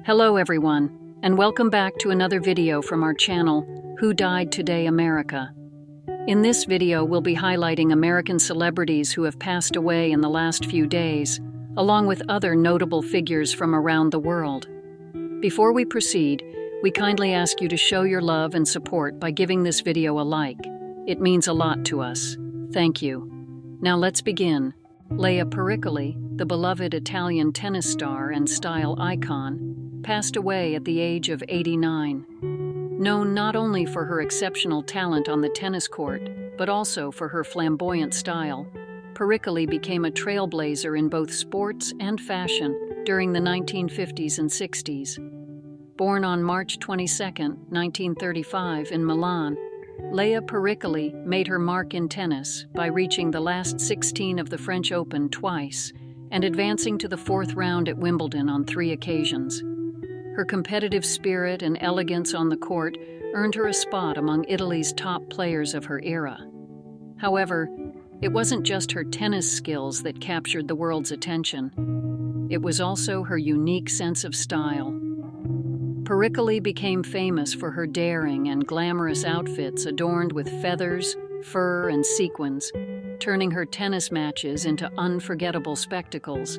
Hello everyone, and welcome back to another video from our channel, Who Died Today America. In this video, we'll be highlighting American celebrities who have passed away in the last few days, along with other notable figures from around the world. Before we proceed, we kindly ask you to show your love and support by giving this video a like. It means a lot to us. Thank you. Now let's begin. Lea Pericoli, the beloved Italian tennis star and style icon, passed away at the age of 89. Known not only for her exceptional talent on the tennis court, but also for her flamboyant style, Pericoli became a trailblazer in both sports and fashion during the 1950s and 60s. Born on March 22, 1935 in Milan, Lea Pericoli made her mark in tennis by reaching the last 16 of the French Open twice and advancing to the fourth round at Wimbledon on 3 occasions. Her competitive spirit and elegance on the court earned her a spot among Italy's top players of her era. However, it wasn't just her tennis skills that captured the world's attention. It was also her unique sense of style. Pericoli became famous for her daring and glamorous outfits adorned with feathers, fur, and sequins, turning her tennis matches into unforgettable spectacles.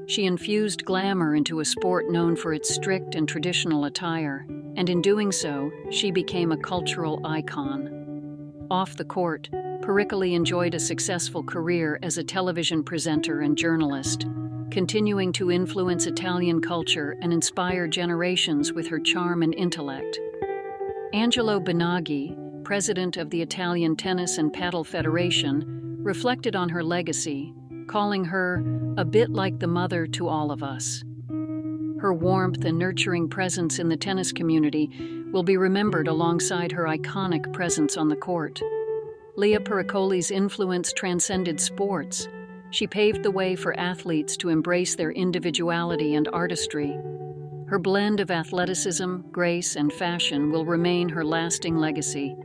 She infused glamour into a sport known for its strict and traditional attire, and in doing so, she became a cultural icon. Off the court, Pericoli enjoyed a successful career as a television presenter and journalist, continuing to influence Italian culture and inspire generations with her charm and intellect. Angelo Benaghi, president of the Italian Tennis and Paddle Federation, reflected on her legacy, calling her a bit like the mother to all of us. Her warmth and nurturing presence in the tennis community will be remembered alongside her iconic presence on the court. Lea Pericoli's influence transcended sports. She paved the way for athletes to embrace their individuality and artistry. Her blend of athleticism, grace, and fashion will remain her lasting legacy.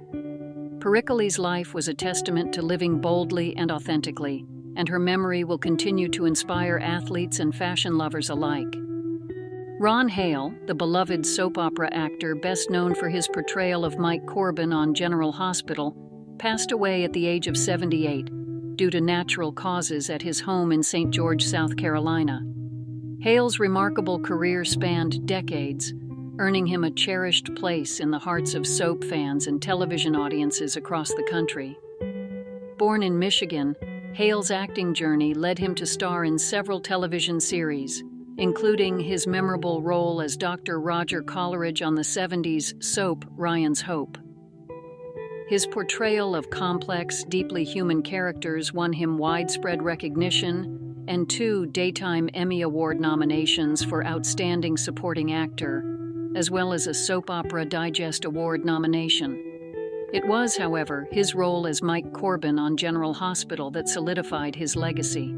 Pericoli's life was a testament to living boldly and authentically, and her memory will continue to inspire athletes and fashion lovers alike. Ron Hale, the beloved soap opera actor best known for his portrayal of Mike Corbin on General Hospital, passed away at the age of 78 due to natural causes at his home in St. George, South Carolina. Hale's remarkable career spanned decades, earning him a cherished place in the hearts of soap fans and television audiences across the country. Born in Michigan, Hale's acting journey led him to star in several television series, including his memorable role as Dr. Roger Coleridge on the 70s soap Ryan's Hope. His portrayal of complex, deeply human characters won him widespread recognition and 2 Daytime Emmy Award nominations for Outstanding Supporting Actor, as well as a Soap Opera Digest Award nomination. It was, however, his role as Mike Corbin on General Hospital that solidified his legacy.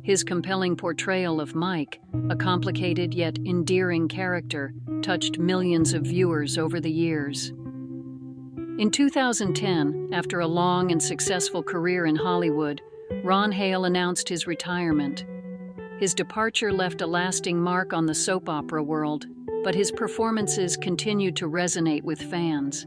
His compelling portrayal of Mike, a complicated yet endearing character, touched millions of viewers over the years. In 2010, after a long and successful career in Hollywood, Ron Hale announced his retirement. His departure left a lasting mark on the soap opera world, but his performances continued to resonate with fans.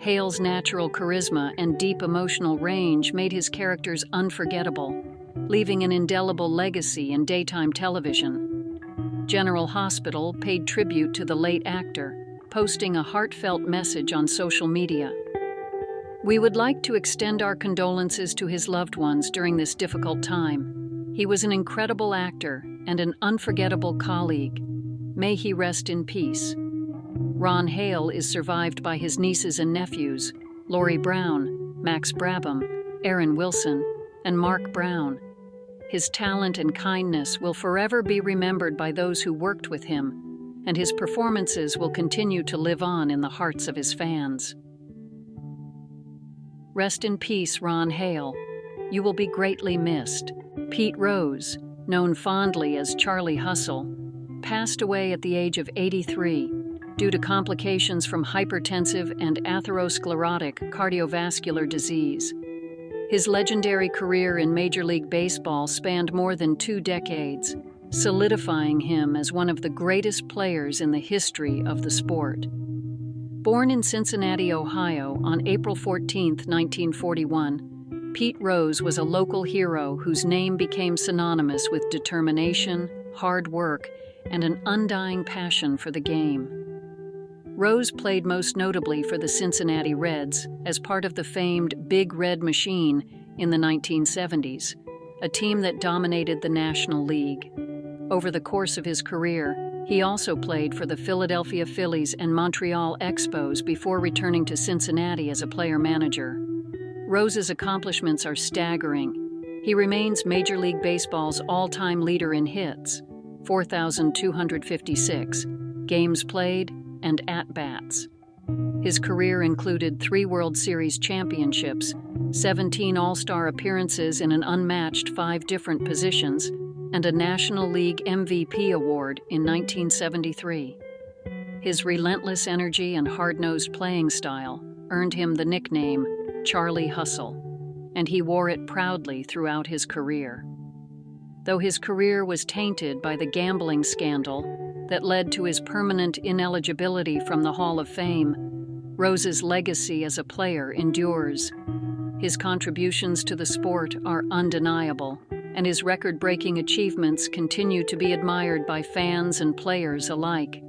Hale's natural charisma and deep emotional range made his characters unforgettable, leaving an indelible legacy in daytime television. General Hospital paid tribute to the late actor, posting a heartfelt message on social media. "We would like to extend our condolences to his loved ones during this difficult time. He was an incredible actor and an unforgettable colleague. May he rest in peace." Ron Hale is survived by his nieces and nephews, Lori Brown, Max Brabham, Aaron Wilson, and Mark Brown. His talent and kindness will forever be remembered by those who worked with him, and his performances will continue to live on in the hearts of his fans. Rest in peace, Ron Hale. You will be greatly missed. Pete Rose, known fondly as Charlie Hustle, passed away at the age of 83 due to complications from hypertensive and atherosclerotic cardiovascular disease. His legendary career in Major League Baseball spanned more than 2 decades, solidifying him as one of the greatest players in the history of the sport. Born in Cincinnati, Ohio, on April 14, 1941, Pete Rose was a local hero whose name became synonymous with determination, hard work, and an undying passion for the game. Rose played most notably for the Cincinnati Reds as part of the famed Big Red Machine in the 1970s, a team that dominated the National League. Over the course of his career, he also played for the Philadelphia Phillies and Montreal Expos before returning to Cincinnati as a player-manager. Rose's accomplishments are staggering. He remains Major League Baseball's all-time leader in hits, 4,256, games played, and at-bats. His career included 3 World Series championships, 17 All-Star appearances in an unmatched 5 different positions, and a National League MVP award in 1973. His relentless energy and hard-nosed playing style earned him the nickname Charlie Hustle, and he wore it proudly throughout his career. Though his career was tainted by the gambling scandal that led to his permanent ineligibility from the Hall of Fame, Rose's legacy as a player endures. His contributions to the sport are undeniable, and his record-breaking achievements continue to be admired by fans and players alike.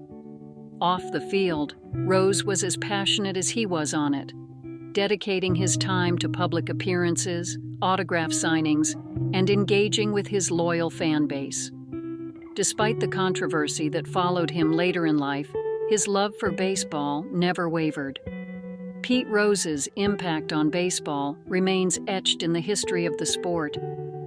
Off the field, Rose was as passionate as he was on it, dedicating his time to public appearances, autograph signings, and engaging with his loyal fan base. Despite the controversy that followed him later in life, his love for baseball never wavered. Pete Rose's impact on baseball remains etched in the history of the sport,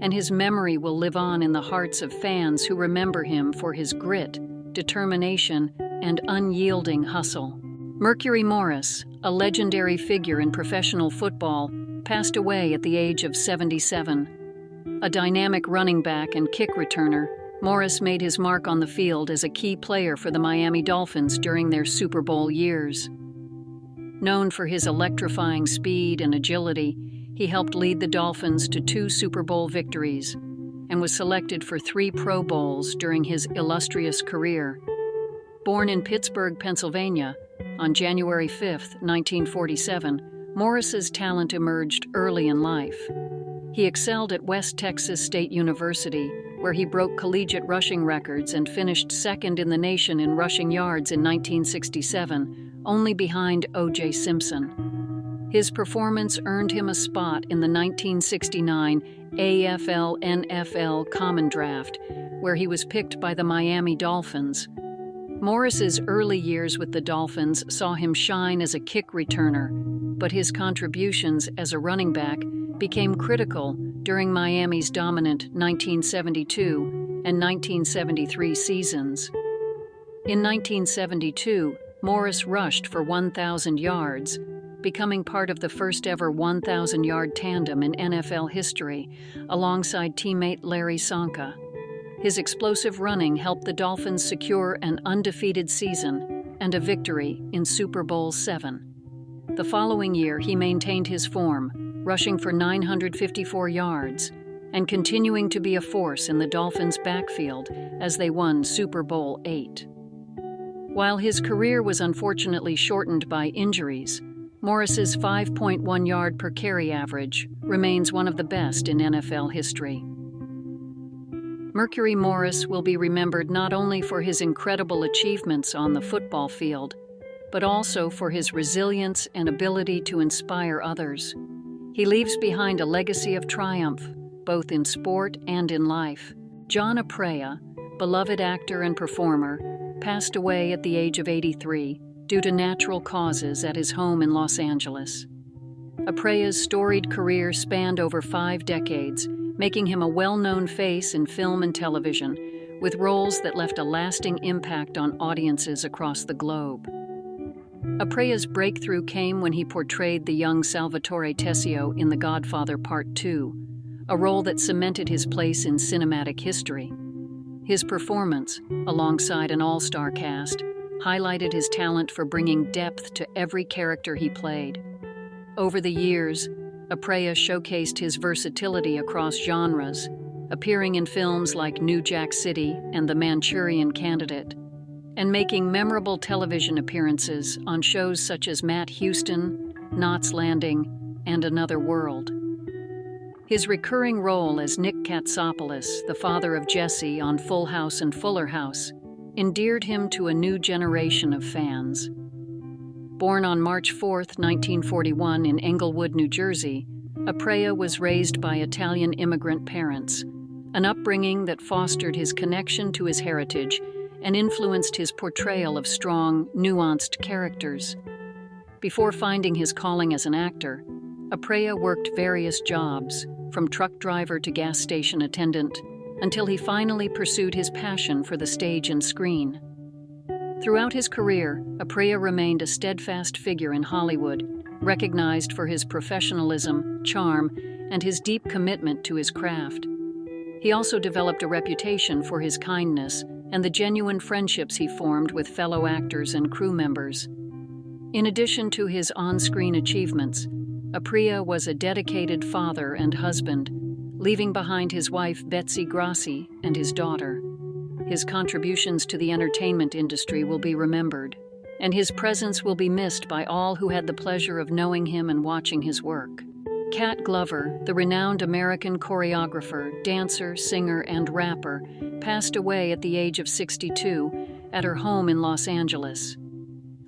and his memory will live on in the hearts of fans who remember him for his grit, determination, and unyielding hustle. Mercury Morris, a legendary figure in professional football, passed away at the age of 77. A dynamic running back and kick returner, Morris made his mark on the field as a key player for the Miami Dolphins during their Super Bowl years. Known for his electrifying speed and agility, he helped lead the Dolphins to 2 Super Bowl victories and was selected for 3 Pro Bowls during his illustrious career. Born in Pittsburgh, Pennsylvania, on January 5, 1947, Morris's talent emerged early in life. He excelled at West Texas State University, where he broke collegiate rushing records and finished second in the nation in rushing yards in 1967, only behind O.J. Simpson. His performance earned him a spot in the 1969 AFL-NFL Common Draft, where he was picked by the Miami Dolphins. Morris's early years with the Dolphins saw him shine as a kick returner, but his contributions as a running back became critical during Miami's dominant 1972 and 1973 seasons. In 1972, Morris rushed for 1,000 yards, becoming part of the first-ever 1,000-yard tandem in NFL history, alongside teammate Larry Csonka. His explosive running helped the Dolphins secure an undefeated season and a victory in Super Bowl VII. The following year, he maintained his form, rushing for 954 yards, and continuing to be a force in the Dolphins' backfield as they won Super Bowl VIII. While his career was unfortunately shortened by injuries, Morris's 5.1 yard per carry average remains one of the best in NFL history. Mercury Morris will be remembered not only for his incredible achievements on the football field, but also for his resilience and ability to inspire others. He leaves behind a legacy of triumph, both in sport and in life. John Apria, beloved actor and performer, passed away at the age of 83 due to natural causes at his home in Los Angeles. Apria's storied career spanned over 5 decades, making him a well-known face in film and television, with roles that left a lasting impact on audiences across the globe. Apria's breakthrough came when he portrayed the young Salvatore Tessio in The Godfather Part II, a role that cemented his place in cinematic history. His performance, alongside an all-star cast, highlighted his talent for bringing depth to every character he played. Over the years, Apria showcased his versatility across genres, appearing in films like New Jack City and The Manchurian Candidate, and making memorable television appearances on shows such as Matt Houston, Knots Landing, and Another World. His recurring role as Nick Katsopoulos, the father of Jesse on Full House and Fuller House, endeared him to a new generation of fans. Born on March 4, 1941 in Englewood, New Jersey, Apria was raised by Italian immigrant parents, an upbringing that fostered his connection to his heritage and influenced his portrayal of strong, nuanced characters. Before finding his calling as an actor, Apria worked various jobs, from truck driver to gas station attendant, until he finally pursued his passion for the stage and screen. Throughout his career, Apria remained a steadfast figure in Hollywood, recognized for his professionalism, charm, and his deep commitment to his craft. He also developed a reputation for his kindness and the genuine friendships he formed with fellow actors and crew members. In addition to his on-screen achievements, Apria was a dedicated father and husband, leaving behind his wife Betsy Grassi and his daughter. His contributions to the entertainment industry will be remembered, and his presence will be missed by all who had the pleasure of knowing him and watching his work. Cat Glover, the renowned American choreographer, dancer, singer, and rapper, passed away at the age of 62 at her home in Los Angeles.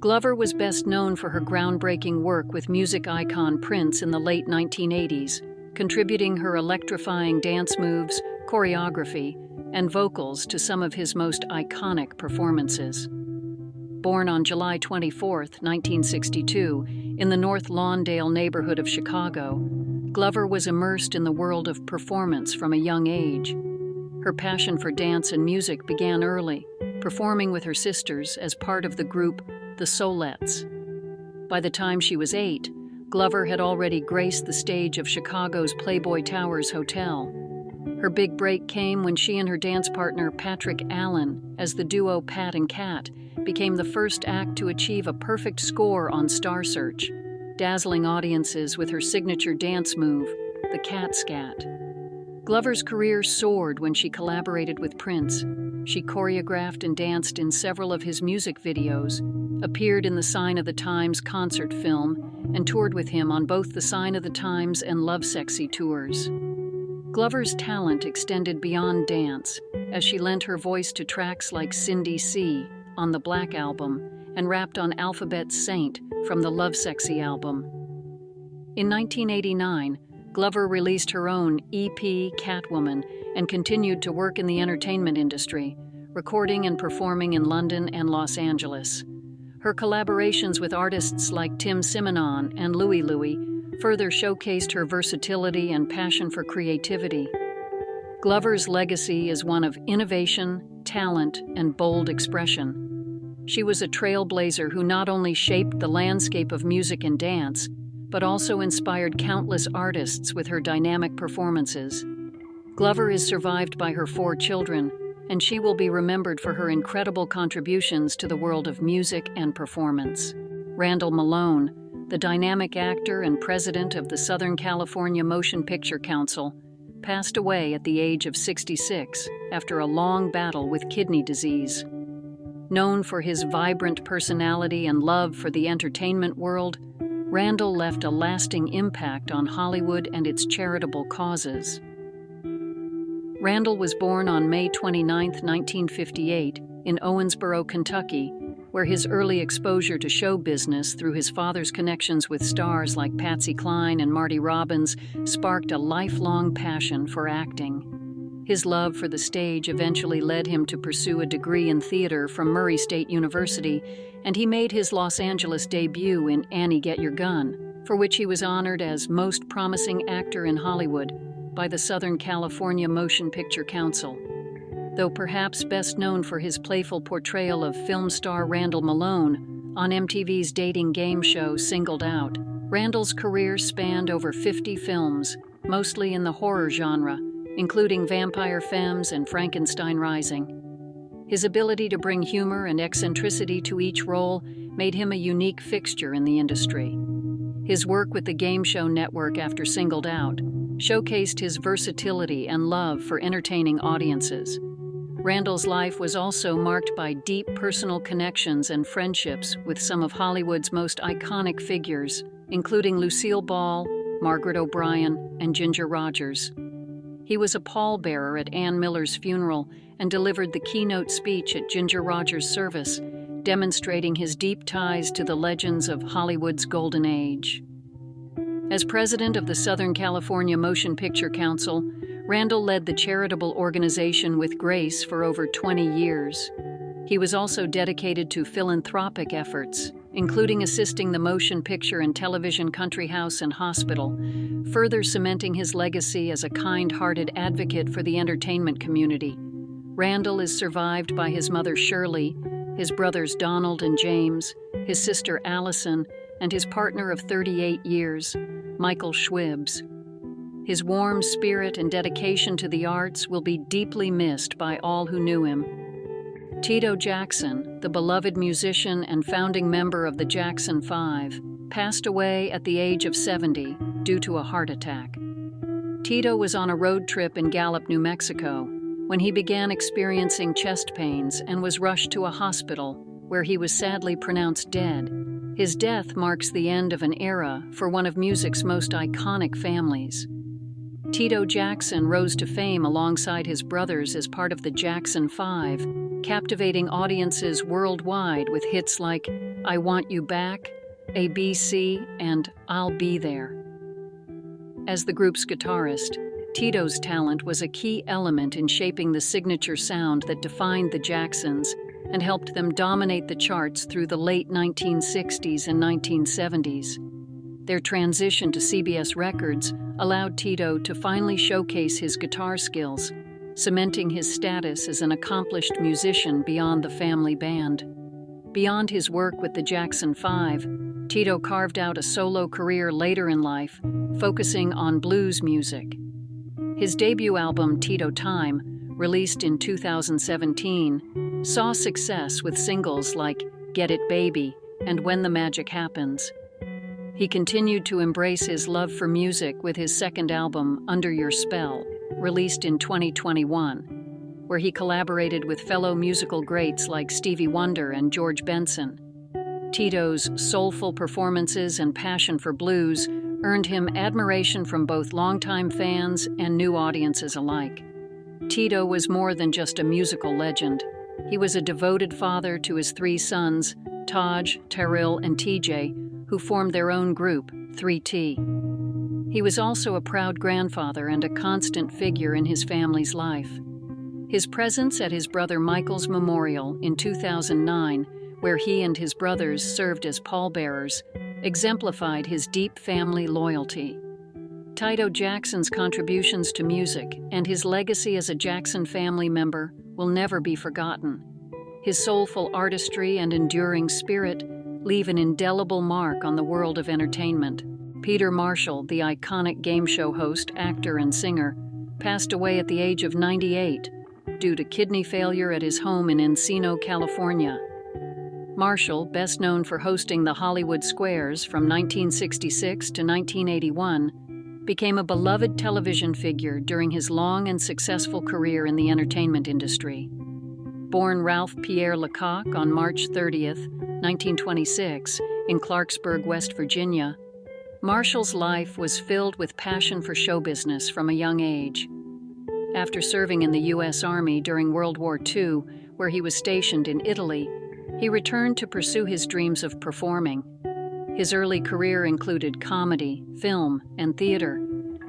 Glover was best known for her groundbreaking work with music icon Prince in the late 1980s, contributing her electrifying dance moves, choreography, and vocals to some of his most iconic performances. Born on July 24, 1962, in the North Lawndale neighborhood of Chicago, Glover was immersed in the world of performance from a young age. Her passion for dance and music began early, performing with her sisters as part of the group The Soulettes. By the time she was 8, Glover had already graced the stage of Chicago's Playboy Towers Hotel. Her big break came when she and her dance partner Patrick Allen, as the duo Pat and Cat, became the first act to achieve a perfect score on Star Search, dazzling audiences with her signature dance move, the Cat Scat. Glover's career soared when she collaborated with Prince. She choreographed and danced in several of his music videos, appeared in the Sign of the Times concert film, and toured with him on both the Sign of the Times and Lovesexy tours. Glover's talent extended beyond dance, as she lent her voice to tracks like Cindy C. on the Black Album and rapped on Alphabet's Saint from the Lovesexy album. In 1989, Glover released her own EP, Catwoman, and continued to work in the entertainment industry, recording and performing in London and Los Angeles. Her collaborations with artists like Tim Simonon and Louie Louie further showcased her versatility and passion for creativity. Glover's legacy is one of innovation, talent, and bold expression. She was a trailblazer who not only shaped the landscape of music and dance, but also inspired countless artists with her dynamic performances. Glover is survived by her 4 children, and she will be remembered for her incredible contributions to the world of music and performance. Randall Malone, the dynamic actor and president of the Southern California Motion Picture Council, passed away at the age of 66 after a long battle with kidney disease. Known for his vibrant personality and love for the entertainment world, Randall left a lasting impact on Hollywood and its charitable causes. Randall was born on May 29, 1958, in Owensboro, Kentucky, where his early exposure to show business through his father's connections with stars like Patsy Cline and Marty Robbins sparked a lifelong passion for acting. His love for the stage eventually led him to pursue a degree in theater from Murray State University, and he made his Los Angeles debut in Annie Get Your Gun, for which he was honored as Most Promising Actor in Hollywood by the Southern California Motion Picture Council. Though perhaps best known for his playful portrayal of film star Randall Malone on MTV's dating game show Singled Out, Randall's career spanned over 50 films, mostly in the horror genre, including Vampire Femmes and Frankenstein Rising. His ability to bring humor and eccentricity to each role made him a unique fixture in the industry. His work with the Game Show Network after Singled Out, showcased his versatility and love for entertaining audiences. Randall's life was also marked by deep personal connections and friendships with some of Hollywood's most iconic figures, including Lucille Ball, Margaret O'Brien, and Ginger Rogers. He was a pallbearer at Ann Miller's funeral and delivered the keynote speech at Ginger Rogers' service, demonstrating his deep ties to the legends of Hollywood's golden age. As president of the Southern California Motion Picture Council, Randall led the charitable organization with grace for over 20 years. He was also dedicated to philanthropic efforts, including assisting the Motion Picture and Television Country House and Hospital, further cementing his legacy as a kind-hearted advocate for the entertainment community. Randall is survived by his mother Shirley, his brothers Donald and James, his sister Allison, and his partner of 38 years, Michael Schwibs. His warm spirit and dedication to the arts will be deeply missed by all who knew him. Tito Jackson, the beloved musician and founding member of the Jackson 5, passed away at the age of 70 due to a heart attack. Tito was on a road trip in Gallup, New Mexico, when he began experiencing chest pains and was rushed to a hospital, where he was sadly pronounced dead. His death marks the end of an era for one of music's most iconic families. Tito Jackson rose to fame alongside his brothers as part of the Jackson 5, captivating audiences worldwide with hits like I Want You Back, ABC, and I'll Be There. As the group's guitarist, Tito's talent was a key element in shaping the signature sound that defined the Jacksons and helped them dominate the charts through the late 1960s and 1970s. Their transition to CBS Records allowed Tito to finally showcase his guitar skills, cementing his status as an accomplished musician beyond the family band. Beyond his work with the Jackson 5, Tito carved out a solo career later in life, focusing on blues music. His debut album, Tito Time, released in 2017, saw success with singles like Get It Baby and When the Magic Happens. He continued to embrace his love for music with his second album, Under Your Spell, released in 2021, where he collaborated with fellow musical greats like Stevie Wonder and George Benson. Tito's soulful performances and passion for blues earned him admiration from both longtime fans and new audiences alike. Tito was more than just a musical legend. He was a devoted father to his three sons, Taj, Terrell, and TJ, who formed their own group, 3T. He was also a proud grandfather and a constant figure in his family's life. His presence at his brother Michael's memorial in 2009, where he and his brothers served as pallbearers, exemplified his deep family loyalty. Tito Jackson's contributions to music and his legacy as a Jackson family member will never be forgotten. His soulful artistry and enduring spirit leave an indelible mark on the world of entertainment. Peter Marshall, the iconic game show host, actor, and singer, passed away at the age of 98 due to kidney failure at his home in Encino, California. Marshall, best known for hosting the Hollywood Squares from 1966 to 1981, became a beloved television figure during his long and successful career in the entertainment industry. Born Ralph Pierre Lecoq on March 30, 1926, in Clarksburg, West Virginia, Marshall's life was filled with passion for show business from a young age. After serving in the U.S. Army during World War II, where he was stationed in Italy, he returned to pursue his dreams of performing. His early career included comedy, film, and theater,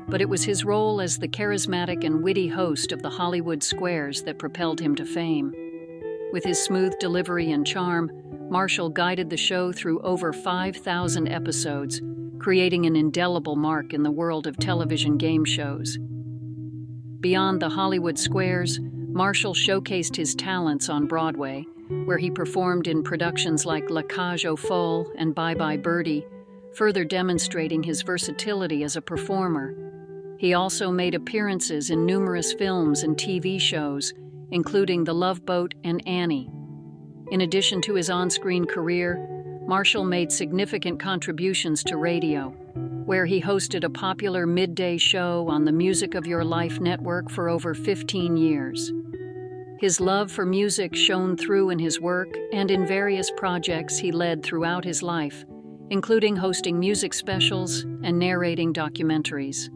but it was his role as the charismatic and witty host of the Hollywood Squares that propelled him to fame. With his smooth delivery and charm, Marshall guided the show through over 5,000 episodes, creating an indelible mark in the world of television game shows. Beyond the Hollywood Squares, Marshall showcased his talents on Broadway, where he performed in productions like La Cage aux Folles and Bye Bye Birdie, further demonstrating his versatility as a performer. He also made appearances in numerous films and TV shows, including The Love Boat and Annie. In addition to his on-screen career, Marshall made significant contributions to radio. where he hosted a popular midday show on the Music of Your Life network for over 15 years. His love for music shone through in his work and in various projects he led throughout his life, including hosting music specials and narrating documentaries.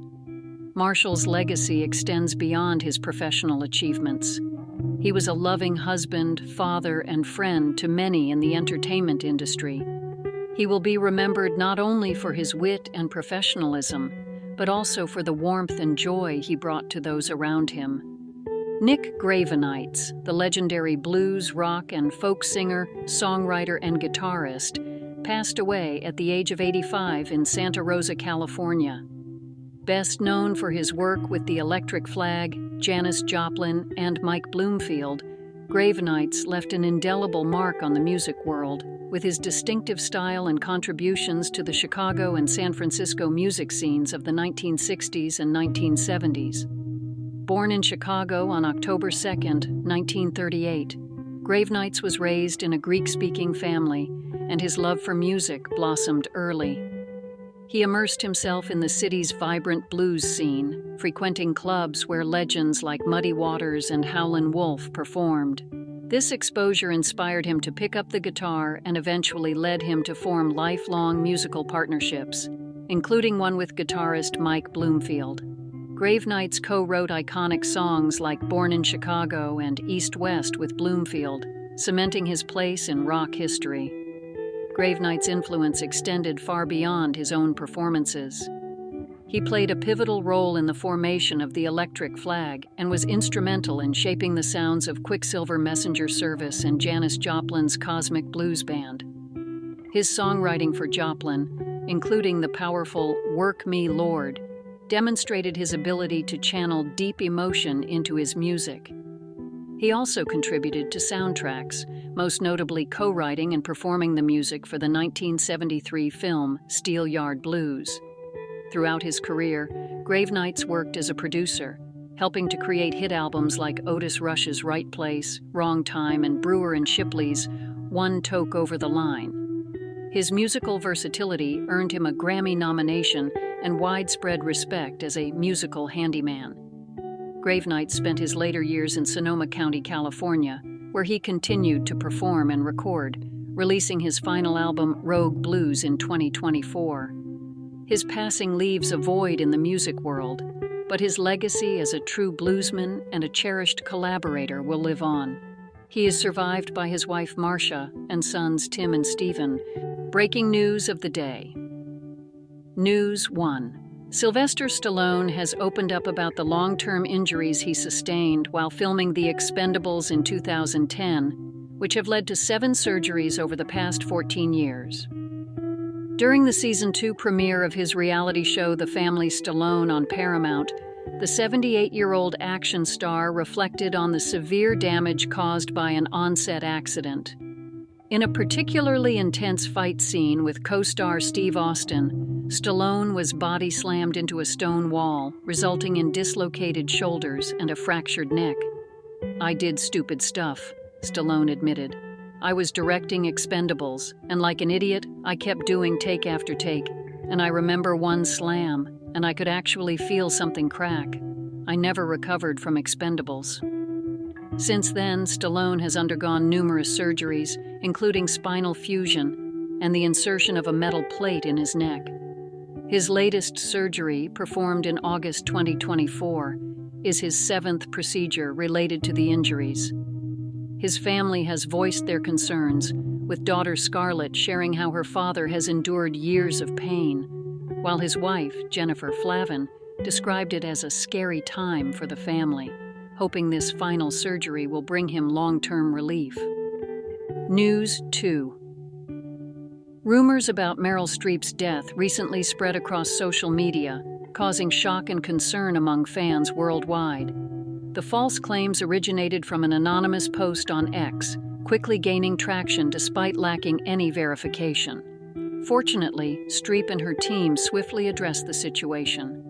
Marshall's legacy extends beyond his professional achievements. He was a loving husband, father, and friend to many in the entertainment industry. He will be remembered not only for his wit and professionalism, but also for the warmth and joy he brought to those around him. Nick Gravenites, the legendary blues, rock, and folk singer, songwriter, and guitarist, passed away at the age of 85 in Santa Rosa, California. Best known for his work with the Electric Flag, Janis Joplin, and Mike Bloomfield, Gravenites left an indelible mark on the music world, with his distinctive style and contributions to the Chicago and San Francisco music scenes of the 1960s and 1970s. Born in Chicago on October 2, 1938, Gravenites was raised in a Greek-speaking family, and his love for music blossomed early. He immersed himself in the city's vibrant blues scene, frequenting clubs where legends like Muddy Waters and Howlin' Wolf performed. This exposure inspired him to pick up the guitar and eventually led him to form lifelong musical partnerships, including one with guitarist Mike Bloomfield. Gravenites co-wrote iconic songs like Born in Chicago and East West with Bloomfield, cementing his place in rock history. Gravenites' influence extended far beyond his own performances. He played a pivotal role in the formation of the Electric Flag and was instrumental in shaping the sounds of Quicksilver Messenger Service and Janis Joplin's Cosmic Blues Band. His songwriting for Joplin, including the powerful "Work Me, Lord," demonstrated his ability to channel deep emotion into his music. He also contributed to soundtracks, most notably co-writing and performing the music for the 1973 film Steelyard Blues. Throughout his career, Gravenites worked as a producer, helping to create hit albums like Otis Rush's Right Place, Wrong Time, and Brewer and Shipley's One Toke Over the Line. His musical versatility earned him a Grammy nomination and widespread respect as a musical handyman. Gravenites spent his later years in Sonoma County, California, where he continued to perform and record, releasing his final album, Rogue Blues, in 2024. His passing leaves a void in the music world, but his legacy as a true bluesman and a cherished collaborator will live on. He is survived by his wife Marcia and sons Tim and Stephen. Breaking news of the day. News 1. Sylvester Stallone has opened up about the long-term injuries he sustained while filming The Expendables in 2010, which have led to 7 surgeries over the past 14 years. During the Season 2 premiere of his reality show The Family Stallone on Paramount, the 78-year-old action star reflected on the severe damage caused by an on-set accident. In a particularly intense fight scene with co-star Steve Austin, Stallone was body slammed into a stone wall, resulting in dislocated shoulders and a fractured neck. "I did stupid stuff," Stallone admitted. "I was directing Expendables, and like an idiot, I kept doing take after take, and I remember one slam, and I could actually feel something crack. I never recovered from Expendables." Since then, Stallone has undergone numerous surgeries, including spinal fusion and the insertion of a metal plate in his neck. His latest surgery, performed in August 2024, is his 7th procedure related to the injuries. His family has voiced their concerns, with daughter Scarlett sharing how her father has endured years of pain, while his wife, Jennifer Flavin, described it as a scary time for the family, hoping this final surgery will bring him long-term relief. News 2. Rumors about Meryl Streep's death recently spread across social media, causing shock and concern among fans worldwide. The false claims originated from an anonymous post on X, quickly gaining traction despite lacking any verification. Fortunately, Streep and her team swiftly addressed the situation.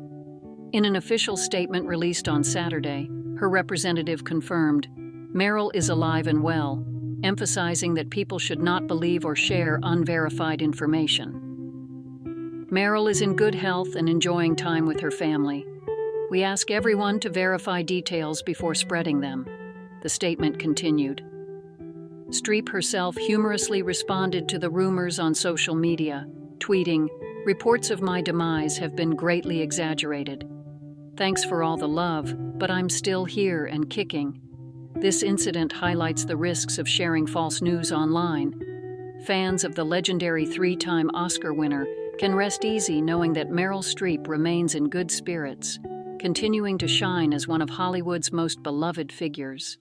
In an official statement released on Saturday, her representative confirmed, "Meryl is alive and well," emphasizing that people should not believe or share unverified information. Meryl is in good health and enjoying time with her family. We ask everyone to verify details before spreading them. The statement continued. Streep herself humorously responded to the rumors on social media, tweeting, "Reports of my demise have been greatly exaggerated. Thanks for all the love, but I'm still here and kicking." This incident highlights the risks of sharing false news online. Fans of the legendary three-time Oscar winner can rest easy knowing that Meryl Streep remains in good spirits, continuing to shine as one of Hollywood's most beloved figures.